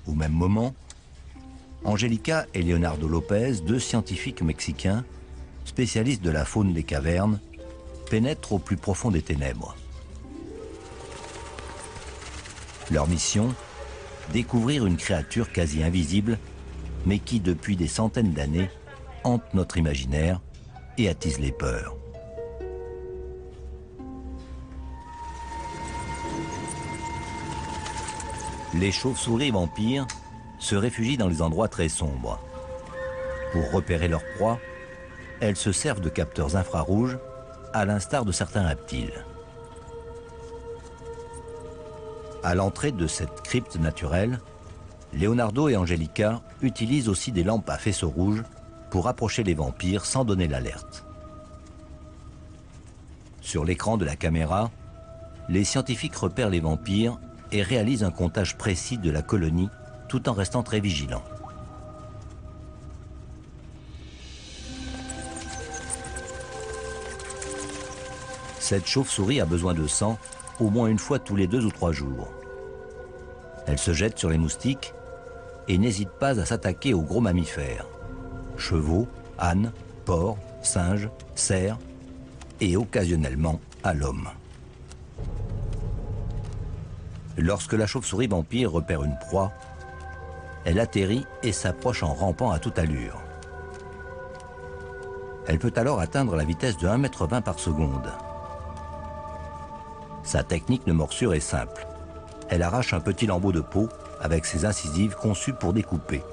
Au même moment, Angélica et Leonardo Lopez, deux scientifiques mexicains, spécialistes de la faune des cavernes, pénètrent au plus profond des ténèbres. Leur mission, découvrir une créature quasi invisible, mais qui, depuis des centaines d'années, hante notre imaginaire et attise les peurs. Les chauves-souris vampires se réfugient dans les endroits très sombres. Pour repérer leur proie, elles se servent de capteurs infrarouges, à l'instar de certains reptiles. À l'entrée de cette crypte naturelle, Leonardo et Angélica utilisent aussi des lampes à faisceaux rouges pour approcher les vampires sans donner l'alerte. Sur l'écran de la caméra, les scientifiques repèrent les vampires et réalisent un comptage précis de la colonie tout en restant très vigilants. Cette chauve-souris a besoin de sang au moins une fois tous les 2 ou 3 jours. Elle se jette sur les moustiques et n'hésite pas à s'attaquer aux gros mammifères, chevaux, ânes, porcs, singes, cerfs et occasionnellement à l'homme. Lorsque la chauve-souris vampire repère une proie, elle atterrit et s'approche en rampant à toute allure. Elle peut alors atteindre la vitesse de 1,20 m par seconde. Sa technique de morsure est simple. Elle arrache un petit lambeau de peau avec ses incisives conçues pour découper.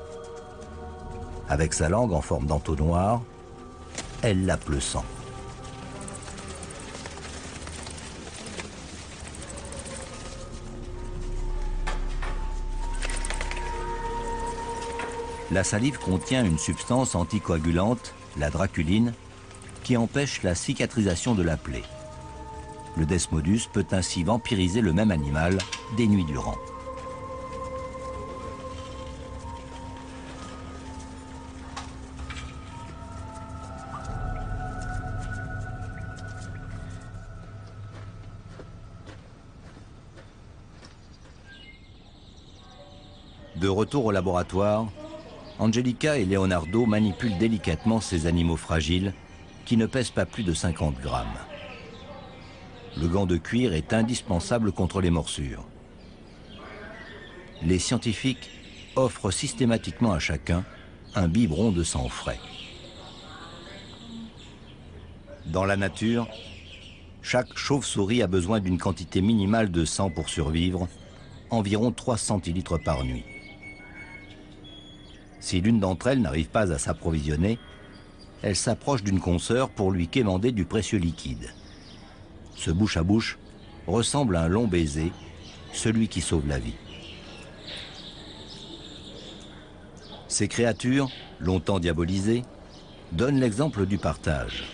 Avec sa langue en forme d'entonnoir, elle lappe le sang. La salive contient une substance anticoagulante, la draculine, qui empêche la cicatrisation de la plaie. Le Desmodus peut ainsi vampiriser le même animal des nuits durant. De retour au laboratoire, Angélica et Leonardo manipulent délicatement ces animaux fragiles qui ne pèsent pas plus de 50 grammes. Le gant de cuir est indispensable contre les morsures. Les scientifiques offrent systématiquement à chacun un biberon de sang frais. Dans la nature, chaque chauve-souris a besoin d'une quantité minimale de sang pour survivre, environ 3 centilitres par nuit. Si l'une d'entre elles n'arrive pas à s'approvisionner, elle s'approche d'une consoeur pour lui quémander du précieux liquide. Ce bouche à bouche ressemble à un long baiser, celui qui sauve la vie. Ces créatures, longtemps diabolisées, donnent l'exemple du partage.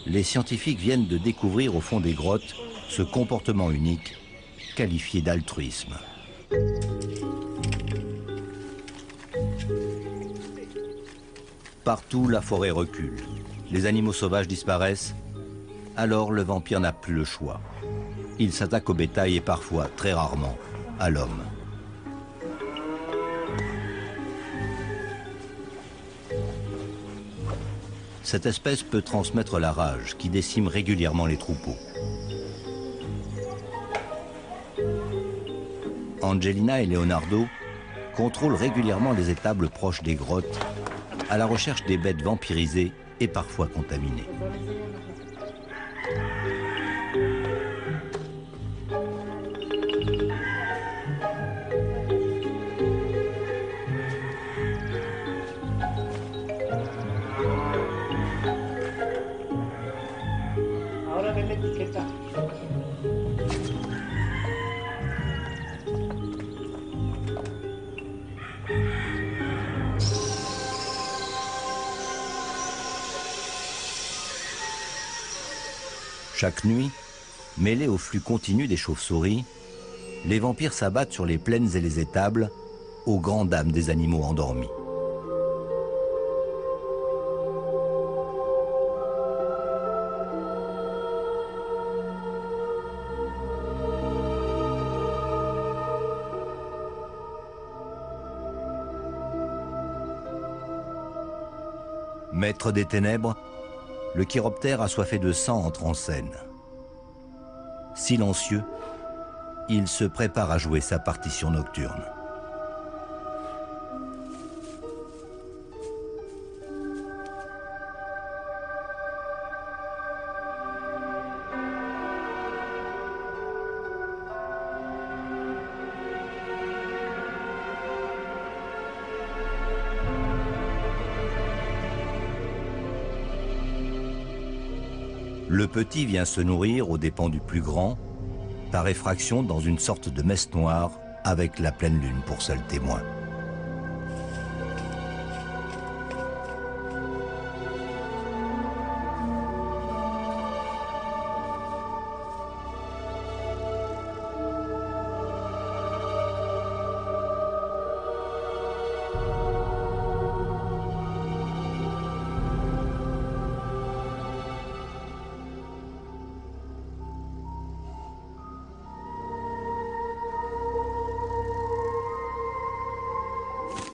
Les scientifiques viennent de découvrir au fond des grottes ce comportement unique, qualifié d'altruisme. Partout, la forêt recule. Les animaux sauvages disparaissent. Alors, le vampire n'a plus le choix. Il s'attaque au bétail et parfois, très rarement, à l'homme. Cette espèce peut transmettre la rage qui décime régulièrement les troupeaux. Angelina et Leonardo contrôlent régulièrement les étables proches des grottes à la recherche des bêtes vampirisées et parfois contaminées. Chaque nuit, mêlés au flux continu des chauves-souris, les vampires s'abattent sur les plaines et les étables, aux grandes dames des animaux endormis. Maître des ténèbres, le chiroptère assoiffé de sang entre en scène. Silencieux, il se prépare à jouer sa partition nocturne. Le petit vient se nourrir aux dépens du plus grand, par effraction dans une sorte de messe noire avec la pleine lune pour seul témoin.